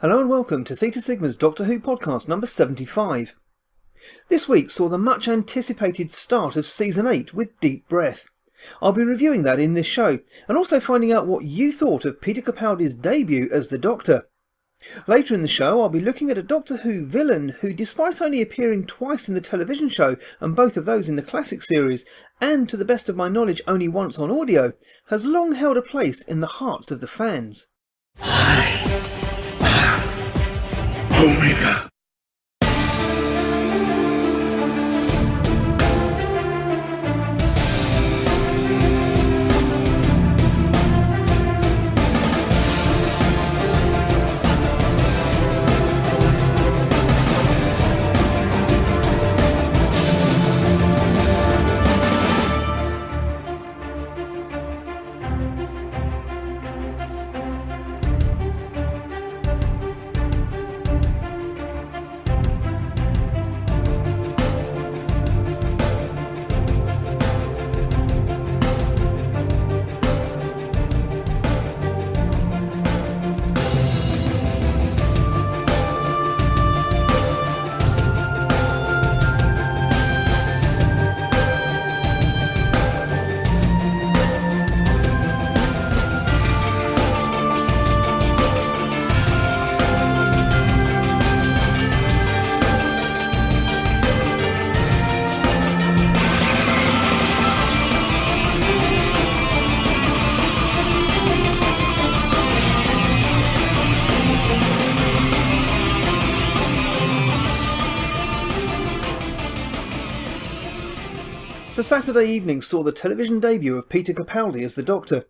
Hello and welcome to Theta Sigma's Doctor Who podcast number 75. This week saw the much anticipated start of Season 8 with Deep Breath. I'll be reviewing that in this show, and also finding out what you thought of Peter Capaldi's debut as the Doctor. Later in the show I'll be looking at a Doctor Who villain who, despite only appearing twice in the television show, and both of those in the classic series, and to the best of my knowledge only once on audio, has long held a place in the hearts of the fans. Omega. So Saturday evening saw the television debut of Peter Capaldi as the Doctor.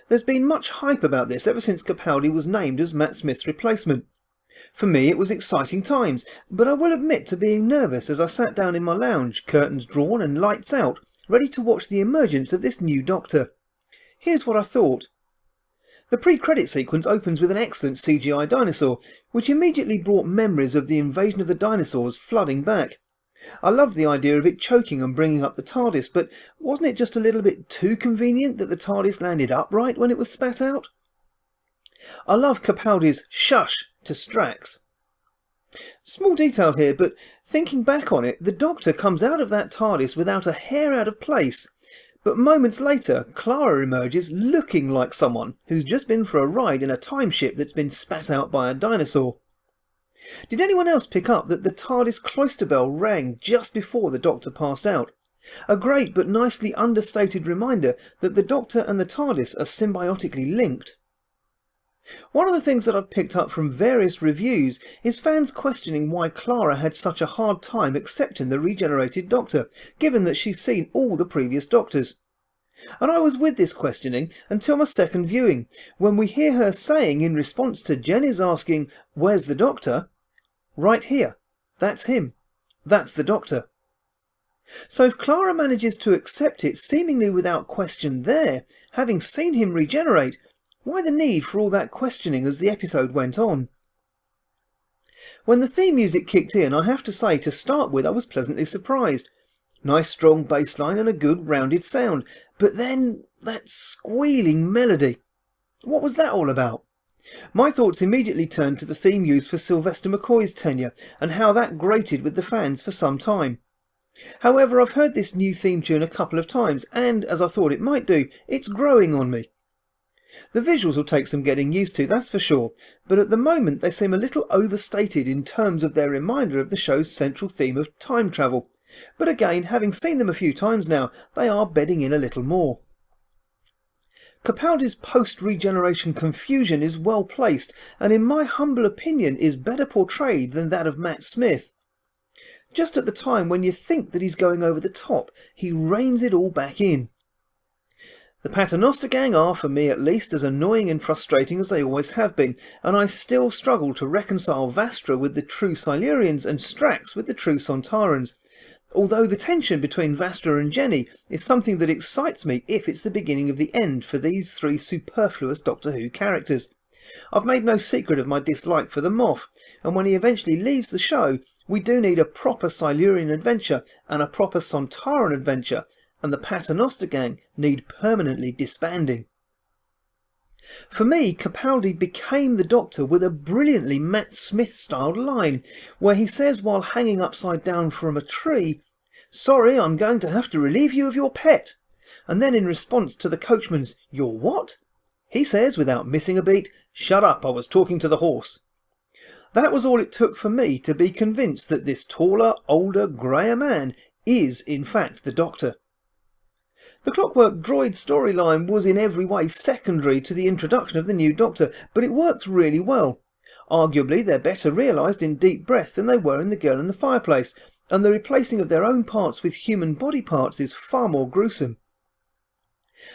There's been much hype about this ever since Capaldi was named as Matt Smith's replacement. For me it was exciting times, but I will admit to being nervous as I sat down in my lounge, curtains drawn and lights out, ready to watch the emergence of this new Doctor. Here's what I thought. The pre-credit sequence opens with an excellent CGI dinosaur, which immediately brought memories of the invasion of the dinosaurs flooding back. I loved the idea of it choking and bringing up the TARDIS, but wasn't it just a little bit too convenient that the TARDIS landed upright when it was spat out? I love Capaldi's shush to Strax. Small detail here, but thinking back on it, the Doctor comes out of that TARDIS without a hair out of place, but moments later Clara emerges looking like someone who's just been for a ride in a time ship that's been spat out by a dinosaur. Did anyone else pick up that the TARDIS cloister bell rang just before the Doctor passed out? A great but nicely understated reminder that the Doctor and the TARDIS are symbiotically linked. One of the things that I've picked up from various reviews is fans questioning why Clara had such a hard time accepting the regenerated Doctor, given that she's seen all the previous Doctors. And I was with this questioning until my second viewing, when we hear her saying in response to Jenny's asking, "Where's the Doctor?" "Right here. That's him. That's the Doctor." So if Clara manages to accept it seemingly without question there, having seen him regenerate, why the need for all that questioning as the episode went on? When the theme music kicked in, I have to say, to start with, I was pleasantly surprised. Nice strong bass line and a good rounded sound, but then that squealing melody. What was that all about? My thoughts immediately turned to the theme used for Sylvester McCoy's tenure, and how that grated with the fans for some time. However, I've heard this new theme tune a couple of times, and, as I thought it might do, it's growing on me. The visuals will take some getting used to, that's for sure, but at the moment they seem a little overstated in terms of their reminder of the show's central theme of time travel. But again, having seen them a few times now, they are bedding in a little more. Capaldi's post-regeneration confusion is well placed, and in my humble opinion is better portrayed than that of Matt Smith. Just at the time when you think that he's going over the top, he reins it all back in. The Paternoster gang are, for me at least, as annoying and frustrating as they always have been, and I still struggle to reconcile Vastra with the true Silurians and Strax with the true Sontarans. Although the tension between Vastra and Jenny is something that excites me if it's the beginning of the end for these three superfluous Doctor Who characters. I've made no secret of my dislike for the Moff, and when he eventually leaves the show, we do need a proper Silurian adventure and a proper Sontaran adventure, and the Paternoster gang need permanently disbanding. For me, Capaldi became the Doctor with a brilliantly Matt Smith-styled line, where he says while hanging upside down from a tree, "Sorry, I'm going to have to relieve you of your pet." And then in response to the coachman's "Your what?" he says, without missing a beat, "Shut up, I was talking to the horse." That was all it took for me to be convinced that this taller, older, greyer man is in fact the Doctor. The Clockwork Droid storyline was in every way secondary to the introduction of the new Doctor, but it worked really well. Arguably they're better realised in Deep Breath than they were in The Girl in the Fireplace, and the replacing of their own parts with human body parts is far more gruesome.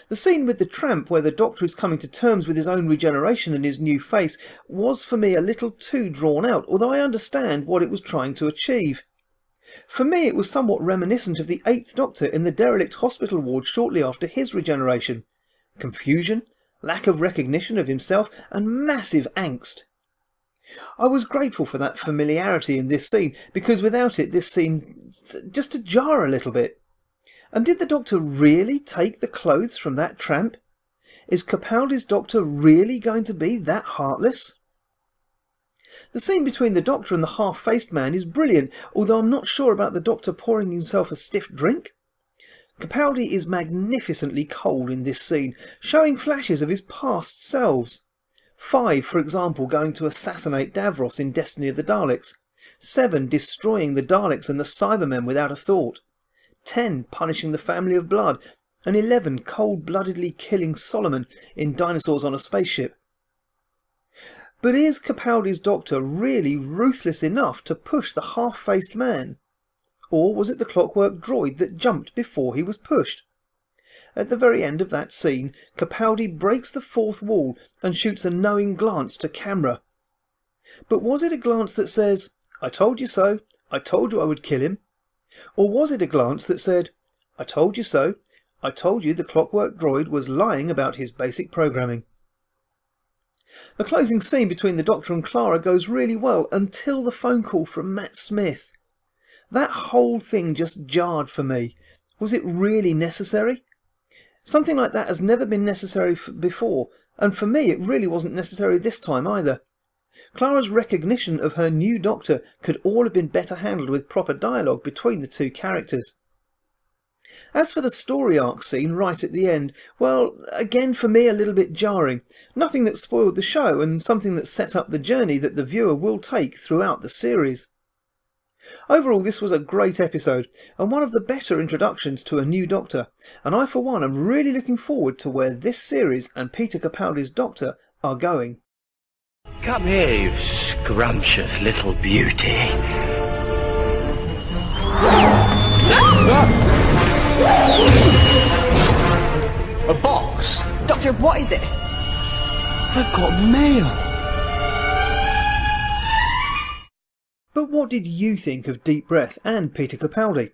The scene with the tramp where the Doctor is coming to terms with his own regeneration and his new face was for me a little too drawn out, although I understand what it was trying to achieve. For me it was somewhat reminiscent of the Eighth Doctor in the derelict hospital ward shortly after his regeneration. Confusion, lack of recognition of himself, and massive angst. I was grateful for that familiarity in this scene, because without it this scene just to jar a little bit. And did the Doctor really take the clothes from that tramp? Is Capaldi's Doctor really going to be that heartless? The scene between the Doctor and the half-faced man is brilliant, although I'm not sure about the Doctor pouring himself a stiff drink. Capaldi is magnificently cold in this scene, showing flashes of his past selves. 5, for example, going to assassinate Davros in Destiny of the Daleks. 7, destroying the Daleks and the Cybermen without a thought. 10, punishing the family of blood, and 11, cold-bloodedly killing Solomon in Dinosaurs on a Spaceship. But is Capaldi's Doctor really ruthless enough to push the half-faced man? Or was it the Clockwork Droid that jumped before he was pushed? At the very end of that scene, Capaldi breaks the fourth wall and shoots a knowing glance to camera. But was it a glance that says, "I told you so, I told you I would kill him"? Or was it a glance that said, "I told you so, I told you the Clockwork Droid was lying about his basic programming"? The closing scene between the Doctor and Clara goes really well until the phone call from Matt Smith. That whole thing just jarred for me. Was it really necessary? Something like that has never been necessary before, and for me it really wasn't necessary this time either. Clara's recognition of her new Doctor could all have been better handled with proper dialogue between the two characters. As for the story arc scene right at the end, well, again for me a little bit jarring. Nothing that spoiled the show, and something that set up the journey that the viewer will take throughout the series. Overall, this was a great episode, and one of the better introductions to a new Doctor, and I for one am really looking forward to where this series and Peter Capaldi's Doctor are going. Come here, you scrumptious little beauty. A box? Doctor, what is it? I've got mail. But what did you think of Deep Breath and Peter Capaldi?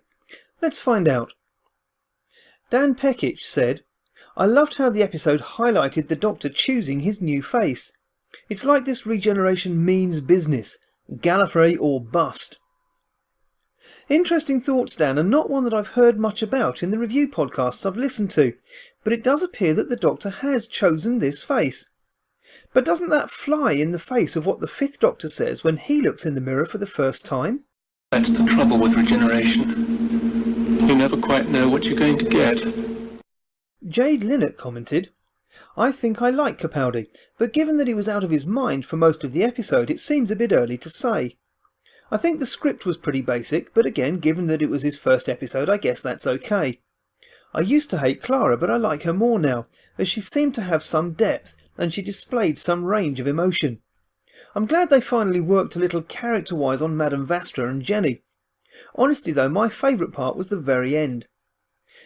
Let's find out. Dan Pekic said, "I loved how the episode highlighted the Doctor choosing his new face. It's like this regeneration means business, Gallifrey or bust." Interesting thoughts, Dan, and not one that I've heard much about in the review podcasts I've listened to, but it does appear that the Doctor has chosen this face. But doesn't that fly in the face of what the Fifth Doctor says when he looks in the mirror for the first time? That's the trouble with regeneration. You never quite know what you're going to get. Jade Linnett commented, "I think I like Capaldi, but given that he was out of his mind for most of the episode, it seems a bit early to say. I think the script was pretty basic, but again, given that it was his first episode, I guess that's okay. I used to hate Clara, but I like her more now, as she seemed to have some depth, and she displayed some range of emotion. I'm glad they finally worked a little character-wise on Madame Vastra and Jenny. Honestly though, my favourite part was the very end.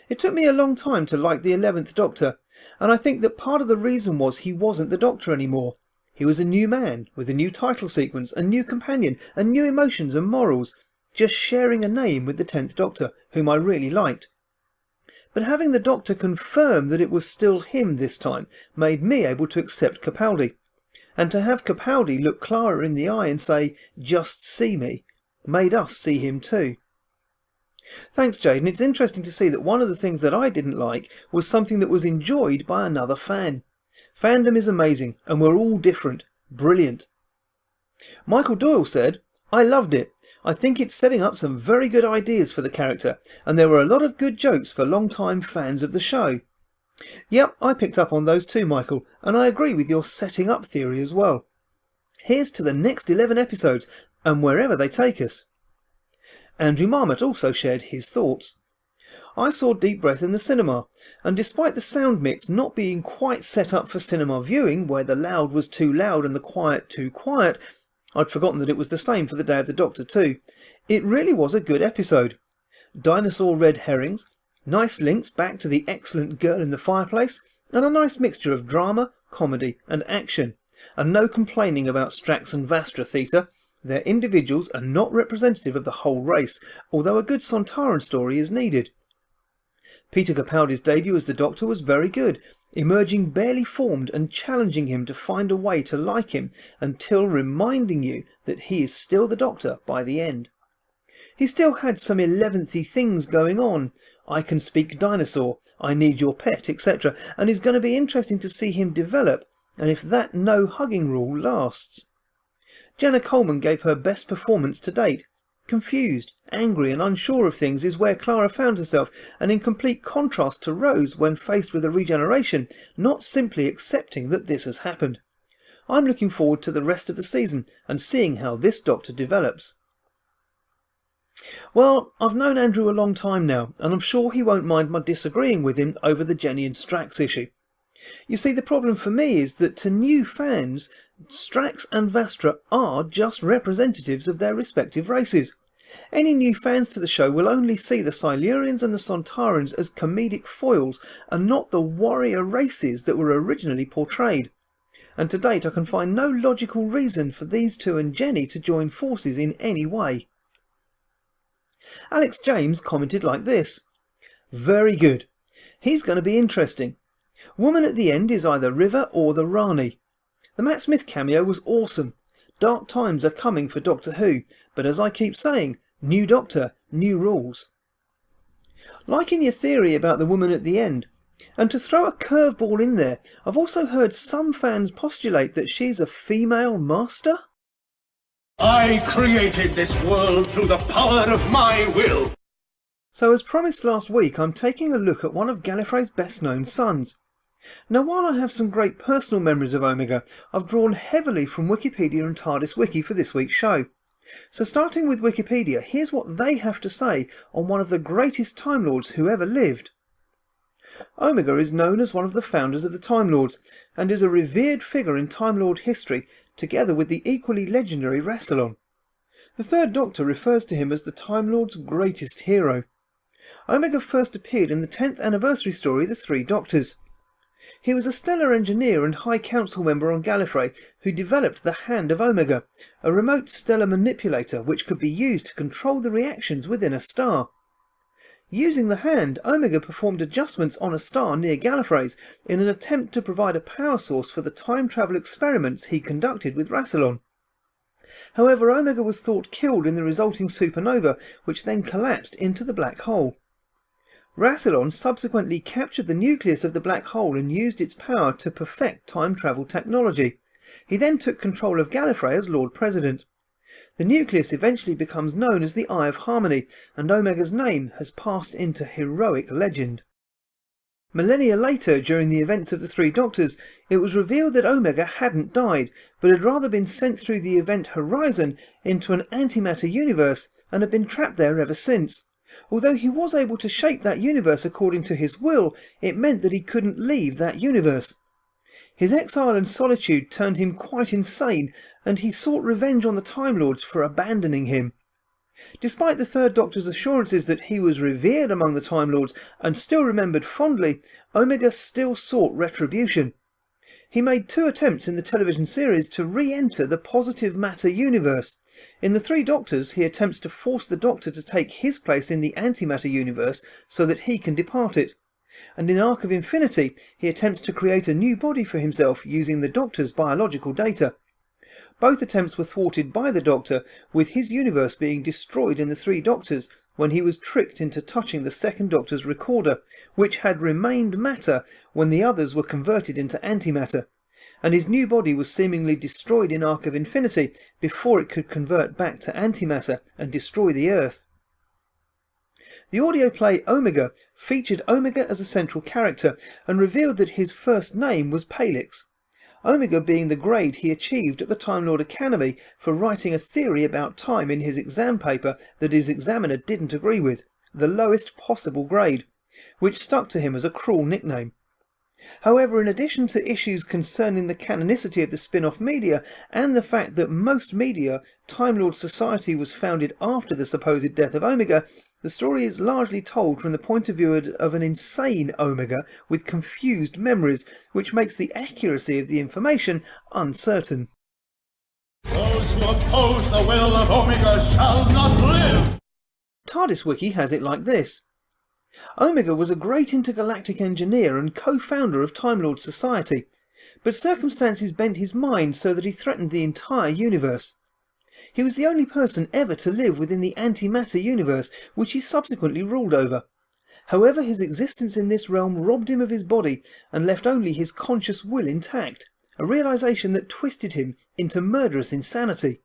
It took me a long time to like the 11th Doctor, and I think that part of the reason was he wasn't the Doctor anymore. He was a new man, with a new title sequence, a new companion, and new emotions and morals, just sharing a name with the 10th Doctor, whom I really liked. But having the Doctor confirm that it was still him this time made me able to accept Capaldi. And to have Capaldi look Clara in the eye and say, "Just see me," made us see him too. Thanks, Jade, and it's interesting to see that one of the things that I didn't like was something that was enjoyed by another fan. Fandom is amazing, and we're all different. Brilliant. Michael Doyle said, I loved it. I think it's setting up some very good ideas for the character, and there were a lot of good jokes for long-time fans of the show. Yep, I picked up on those too, Michael, and I agree with your setting up theory as well. Here's to the next 11 episodes, and wherever they take us. Andrew Marmot also shared his thoughts. I saw Deep Breath in the cinema, and despite the sound mix not being quite set up for cinema viewing, where the loud was too loud and the quiet too quiet, I'd forgotten that it was the same for the Day of the Doctor too, it really was a good episode. Dinosaur red herrings, nice links back to the excellent Girl in the Fireplace, and a nice mixture of drama, comedy and action. And no complaining about Strax and Vastra Theta. Their individuals are not representative of the whole race, although a good Sontaran story is needed. Peter Capaldi's debut as the Doctor was very good, emerging barely formed and challenging him to find a way to like him until reminding you that he is still the Doctor by the end. He still had some 11th-y things going on. I can speak dinosaur, I need your pet, etc. and it's going to be interesting to see him develop and if that no hugging rule lasts. Jenna Coleman gave her best performance to date. Confused, angry and unsure of things is where Clara found herself, and in complete contrast to Rose when faced with a regeneration, not simply accepting that this has happened. I'm looking forward to the rest of the season and seeing how this Doctor develops. Well, I've known Andrew a long time now, and I'm sure he won't mind my disagreeing with him over the Jenny and Strax issue. You see, the problem for me is that to new fans, Strax and Vastra are just representatives of their respective races. Any new fans to the show will only see the Silurians and the Sontarans as comedic foils and not the warrior races that were originally portrayed. And to date I can find no logical reason for these two and Jenny to join forces in any way. Alex James commented like this. Very good. He's going to be interesting. Woman at the end is either River or the Rani. The Matt Smith cameo was awesome. Dark times are coming for Doctor Who, but as I keep saying, new Doctor, new rules. Liking your theory about the woman at the end, and to throw a curveball in there, I've also heard some fans postulate that she's a female master? I created this world through the power of my will. So as promised last week, I'm taking a look at one of Gallifrey's best known sons. Now while I have some great personal memories of Omega, I've drawn heavily from Wikipedia and TARDIS Wiki for this week's show. So starting with Wikipedia, here's what they have to say on one of the greatest Time Lords who ever lived. Omega is known as one of the founders of the Time Lords, and is a revered figure in Time Lord history, together with the equally legendary Rassilon. The Third Doctor refers to him as the Time Lord's greatest hero. Omega first appeared in the 10th anniversary story The Three Doctors. He was a stellar engineer and High Council member on Gallifrey who developed the Hand of Omega, a remote stellar manipulator which could be used to control the reactions within a star. Using the Hand, Omega performed adjustments on a star near Gallifrey's in an attempt to provide a power source for the time travel experiments he conducted with Rassilon. However, Omega was thought killed in the resulting supernova, which then collapsed into the black hole. Rassilon subsequently captured the nucleus of the black hole and used its power to perfect time travel technology. He then took control of Gallifrey as Lord President. The nucleus eventually becomes known as the Eye of Harmony, and Omega's name has passed into heroic legend. Millennia later, during the events of the Three Doctors, it was revealed that Omega hadn't died, but had rather been sent through the event Horizon into an antimatter universe and had been trapped there ever since. Although he was able to shape that universe according to his will, it meant that he couldn't leave that universe. His exile and solitude turned him quite insane, and he sought revenge on the Time Lords for abandoning him. Despite the Third Doctor's assurances that he was revered among the Time Lords and still remembered fondly, Omega still sought retribution. He made 2 attempts in the television series to re-enter the positive matter universe. In the Three Doctors, he attempts to force the Doctor to take his place in the antimatter universe so that he can depart it. And in Arc of Infinity, he attempts to create a new body for himself using the Doctor's biological data. Both attempts were thwarted by the Doctor, with his universe being destroyed in the Three Doctors, when he was tricked into touching the second Doctor's recorder, which had remained matter when the others were converted into antimatter, and his new body was seemingly destroyed in Arc of Infinity before it could convert back to antimatter and destroy the Earth. The audio play Omega featured Omega as a central character and revealed that his first name was Palix, Omega being the grade he achieved at the Time Lord Academy for writing a theory about time in his exam paper that his examiner didn't agree with, the lowest possible grade, which stuck to him as a cruel nickname. However, in addition to issues concerning the canonicity of the spin-off media and the fact that most media, Time Lord Society was founded after the supposed death of Omega, the story is largely told from the point of view of an insane Omega with confused memories, which makes the accuracy of the information uncertain. Those who oppose the will of Omega shall not live! TARDIS Wiki has it like this. Omega was a great intergalactic engineer and co-founder of Time Lord Society, but circumstances bent his mind so that he threatened the entire universe. He was the only person ever to live within the antimatter universe, which he subsequently ruled over. However, his existence in this realm robbed him of his body and left only his conscious will intact, a realization that twisted him into murderous insanity.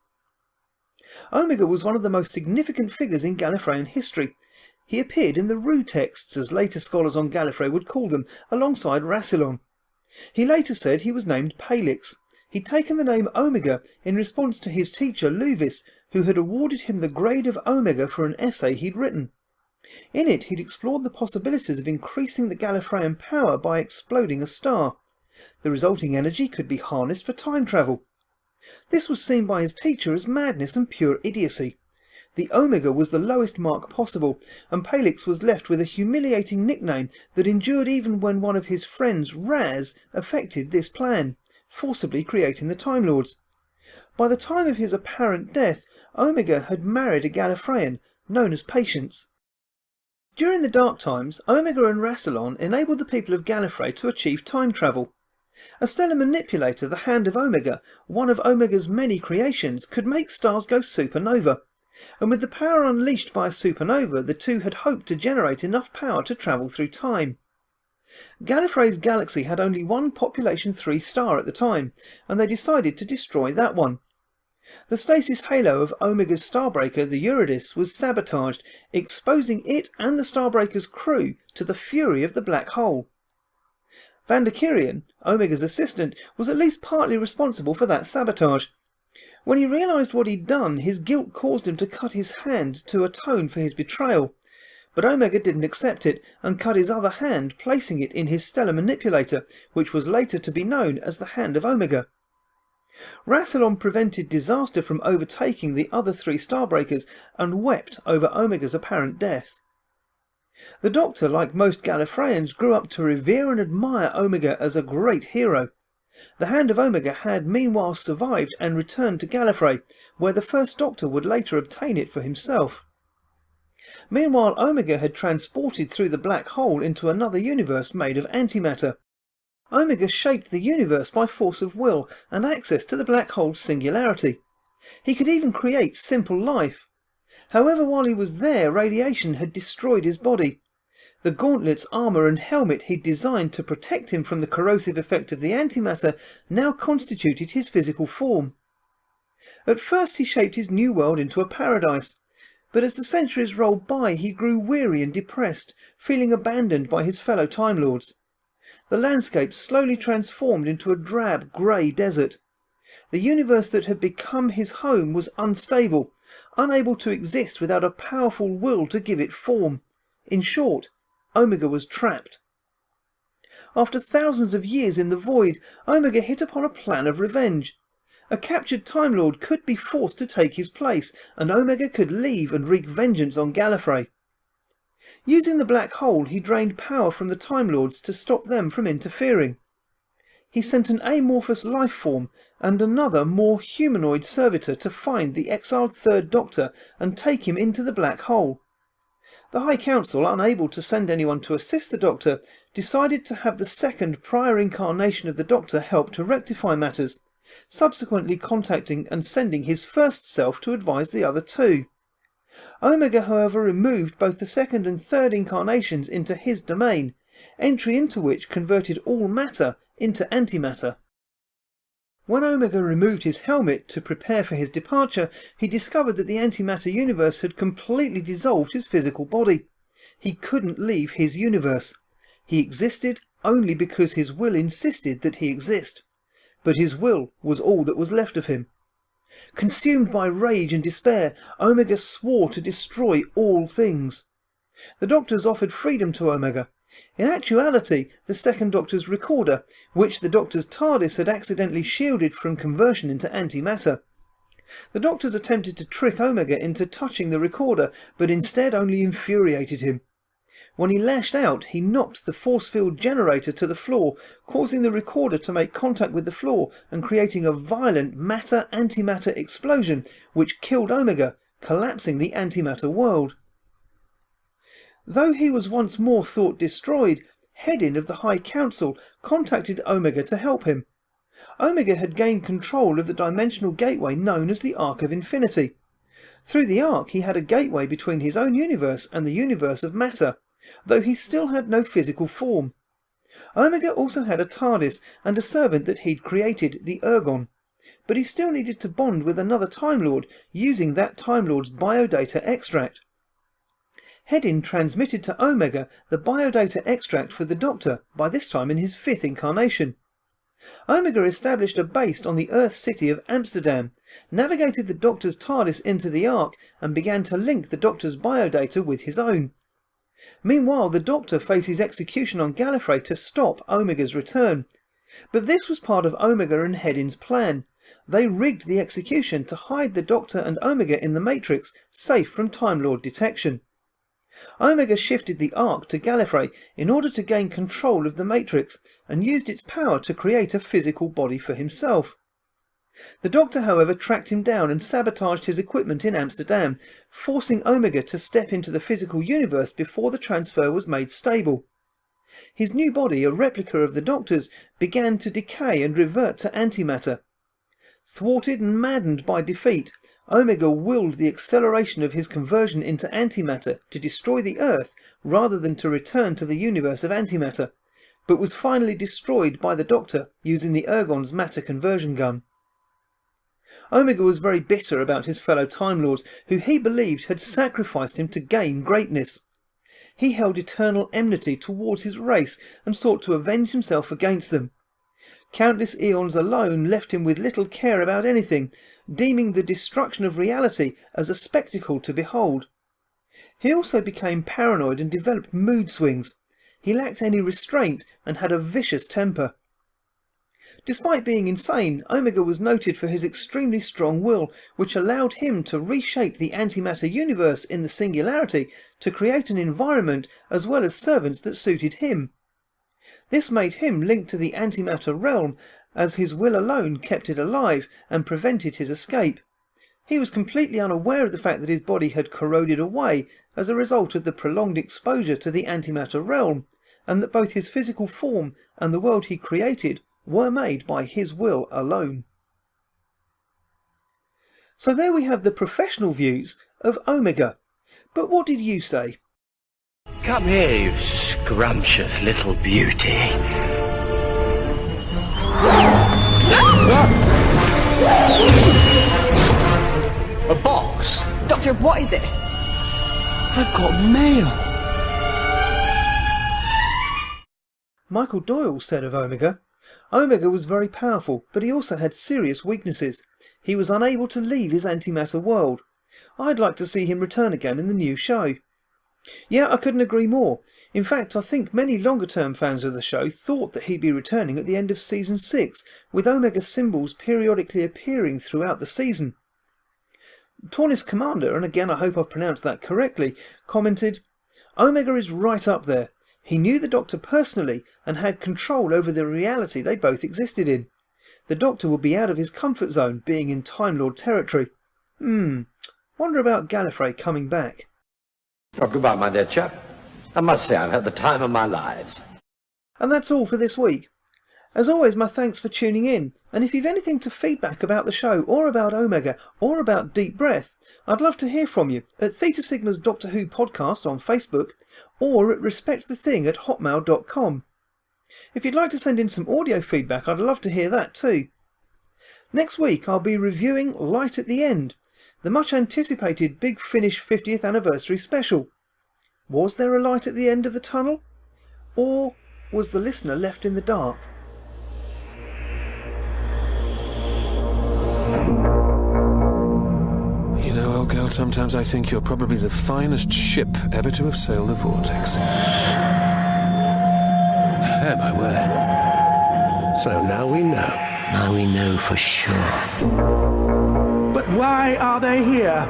Omega was one of the most significant figures in Gallifreyan history. He appeared in the Rue texts, as later scholars on Gallifrey would call them, alongside Rassilon. He later said he was named Palix. He'd taken the name Omega in response to his teacher Luvis, who had awarded him the grade of Omega for an essay he'd written. In it he'd explored the possibilities of increasing the Gallifreyan power by exploding a star. The resulting energy could be harnessed for time travel. This was seen by his teacher as madness and pure idiocy. The Omega was the lowest mark possible, and Palix was left with a humiliating nickname that endured even when one of his friends, Raz, affected this plan, forcibly creating the Time Lords. By the time of his apparent death, Omega had married a Gallifreyan, known as Patience. During the Dark Times, Omega and Rassilon enabled the people of Gallifrey to achieve time travel. A stellar manipulator, the Hand of Omega, one of Omega's many creations, could make stars go supernova, and with the power unleashed by a supernova, the two had hoped to generate enough power to travel through time. Gallifrey's galaxy had only one population 3 star at the time, and they decided to destroy that one. The stasis halo of Omega's starbreaker, the Eurydice, was sabotaged, exposing it and the starbreaker's crew to the fury of the black hole. Vandakirian, Omega's assistant, was at least partly responsible for that sabotage. When he realised what he'd done, his guilt caused him to cut his hand to atone for his betrayal. But Omega didn't accept it and cut his other hand, placing it in his stellar manipulator, which was later to be known as the Hand of Omega. Rassilon prevented disaster from overtaking the other 3 starbreakers and wept over Omega's apparent death. The Doctor, like most Gallifreyans, grew up to revere and admire Omega as a great hero. The Hand of Omega had meanwhile survived and returned to Gallifrey, where the First Doctor would later obtain it for himself. Meanwhile, Omega had transported through the black hole into another universe made of antimatter. Omega shaped the universe by force of will and access to the black hole's singularity. He could even create simple life. However, while he was there, radiation had destroyed his body. The gauntlets, armour and helmet he'd designed to protect him from the corrosive effect of the antimatter now constituted his physical form. At first he shaped his new world into a paradise, but as the centuries rolled by he grew weary and depressed, feeling abandoned by his fellow Time Lords. The landscape slowly transformed into a drab, grey desert. The universe that had become his home was unstable, unable to exist without a powerful will to give it form. In short, Omega was trapped. After thousands of years in the void, Omega hit upon a plan of revenge. A captured Time Lord could be forced to take his place, and Omega could leave and wreak vengeance on Gallifrey. Using the black hole, he drained power from the Time Lords to stop them from interfering. He sent an amorphous life form and another, more humanoid servitor to find the exiled Third Doctor and take him into the black hole. The High Council, unable to send anyone to assist the Doctor, decided to have the second prior incarnation of the Doctor help to rectify matters, subsequently contacting and sending his first self to advise the other 2. Omega, however, removed both the second and third incarnations into his domain, entry into which converted all matter into antimatter. When Omega removed his helmet to prepare for his departure, he discovered that the antimatter universe had completely dissolved his physical body. He couldn't leave his universe. He existed only because his will insisted that he exist. But his will was all that was left of him. Consumed by rage and despair, Omega swore to destroy all things. The Doctors offered freedom to Omega. In actuality, the second Doctor's recorder, which the Doctor's TARDIS had accidentally shielded from conversion into antimatter. The Doctors attempted to trick Omega into touching the recorder, but instead only infuriated him. When he lashed out, he knocked the force field generator to the floor, causing the recorder to make contact with the floor and creating a violent matter-antimatter explosion which killed Omega, collapsing the antimatter world. Though he was once more thought destroyed, Hedin of the High Council contacted Omega to help him. Omega had gained control of the dimensional gateway known as the Arc of Infinity. Through the Arc he had a gateway between his own universe and the universe of matter, though he still had no physical form. Omega also had a TARDIS and a servant that he'd created, the Ergon, but he still needed to bond with another Time Lord using that Time Lord's biodata extract. Hedin transmitted to Omega the biodata extract for the Doctor, by this time in his 5th incarnation. Omega established a base on the Earth city of Amsterdam, navigated the Doctor's TARDIS into the Ark, and began to link the Doctor's biodata with his own. Meanwhile, the Doctor faces execution on Gallifrey to stop Omega's return. But this was part of Omega and Hedin's plan. They rigged the execution to hide the Doctor and Omega in the Matrix, safe from Time Lord detection. Omega shifted the Ark to Gallifrey in order to gain control of the Matrix, and used its power to create a physical body for himself. The Doctor, however, tracked him down and sabotaged his equipment in Amsterdam, forcing Omega to step into the physical universe before the transfer was made stable. His new body, a replica of the Doctor's, began to decay and revert to antimatter. Thwarted and maddened by defeat, Omega willed the acceleration of his conversion into antimatter to destroy the Earth rather than to return to the universe of antimatter, but was finally destroyed by the Doctor using the Ergon's matter conversion gun. Omega was very bitter about his fellow Time Lords, who he believed had sacrificed him to gain greatness. He held eternal enmity towards his race and sought to avenge himself against them. Countless eons alone left him with little care about anything, deeming the destruction of reality as a spectacle to behold. He also became paranoid and developed mood swings. He lacked any restraint and had a vicious temper. Despite being insane, Omega was noted for his extremely strong will, which allowed him to reshape the antimatter universe in the Singularity to create an environment as well as servants that suited him. This made him linked to the antimatter realm, as his will alone kept it alive and prevented his escape. He was completely unaware of the fact that his body had corroded away as a result of the prolonged exposure to the antimatter realm, and that both his physical form and the world he created were made by his will alone. So there we have the professional views of Omega. But what did you say? Come here, you scrumptious little beauty. A box. Doctor, what is it? I've got mail. Michael Doyle said of Omega, Omega was very powerful, but he also had serious weaknesses. He was unable to leave his antimatter world. I'd like to see him return again in the new show. Yeah, I couldn't agree more. In fact, I think many longer-term fans of the show thought that he'd be returning at the end of Season 6, with Omega symbols periodically appearing throughout the season. Tornis Commander, and again I hope I've pronounced that correctly, commented, Omega is right up there. He knew the Doctor personally and had control over the reality they both existed in. The Doctor would be out of his comfort zone, being in Time Lord territory. Wonder about Gallifrey coming back. Oh, goodbye, my dear chap. I must say I've had the time of my lives. And that's all for this week. As always, my thanks for tuning in, and if you've anything to feedback about the show, or about Omega, or about Deep Breath, I'd love to hear from you at Theta Sigma's Doctor Who podcast on Facebook, or at respectthething@hotmail.com. If you'd like to send in some audio feedback, I'd love to hear that too. Next week I'll be reviewing Light at the End, the much anticipated Big Finish 50th anniversary special. Was there a light at the end of the tunnel? Or was the listener left in the dark? You know, old girl, sometimes I think you're probably the finest ship ever to have sailed the vortex. Oh, my word. So now we know. Now we know for sure. But why are they here,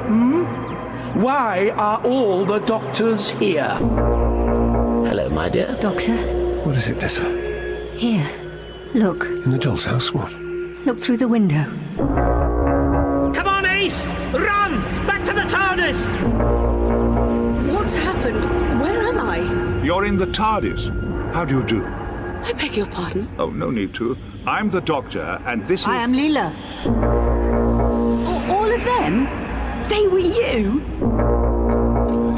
Why are all the doctors here? Hello, my dear. Doctor, What is it, Lissa? here. Look. In the doll's house? What? Look through the window. Come on, Ace! Run! Back to the TARDIS! What's happened? Where am I? You're in the TARDIS. How do you do? I beg your pardon? Oh, no need to. I'm the Doctor, and this is... I am Leela. All of them? They were you?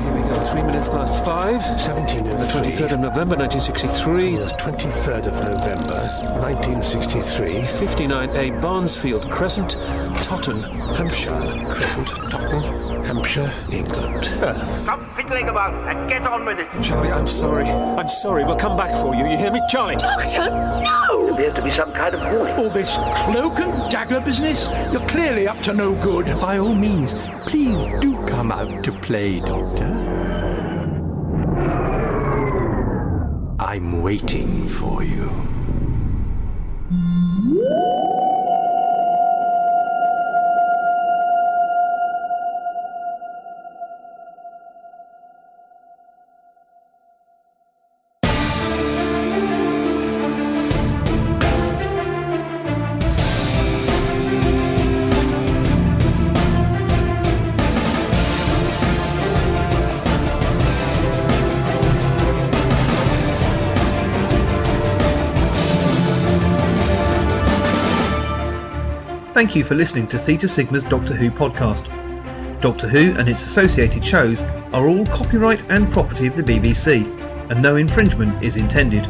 Here we go, 3 minutes past 5. 1703. The 23rd of November, 1963. The 23rd of November, 1963. 59A Barnesfield Crescent, Totton, Hampshire. Crescent, Totton, Hampshire, England. Earth. Stop fiddling about and get on with it. Charlie, I'm sorry. I'm sorry. We'll come back for you. You hear me, Charlie? Doctor, no! Appears to be some kind of warning. All this cloak and dagger business? You're clearly up to no good. By all means, please do come out to play, Doctor. I'm waiting for you. Thank you for listening to Theta Sigma's Doctor Who podcast. Doctor Who and its associated shows are all copyright and property of the BBC, and no infringement is intended.